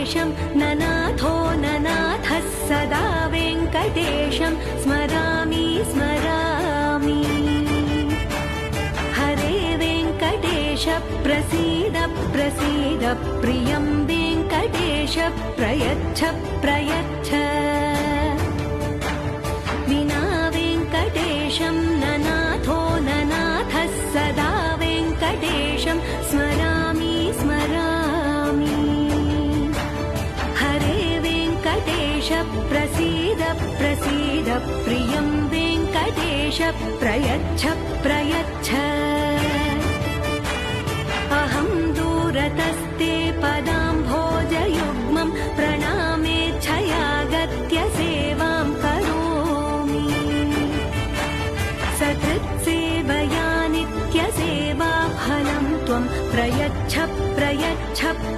वेङ्कटेशं ननाथो ननाथः सदा वेङ्कटेशं स्मरामि स्मरामि। हरे वेङ्कटेश प्रसीद प्रसीद प्रियं वेङ्कटेश प्रयच्छ प्रयच्छ। विना वेङ्कटेशं ननाथो ननाथः सदा वेङ्कटेशं स्मरामि स्मरामि। हरे वेङ्कटेश प्रसीद प्रसीद प्रियं वेङ्कटेश प्रयच्छ प्रयच्छ।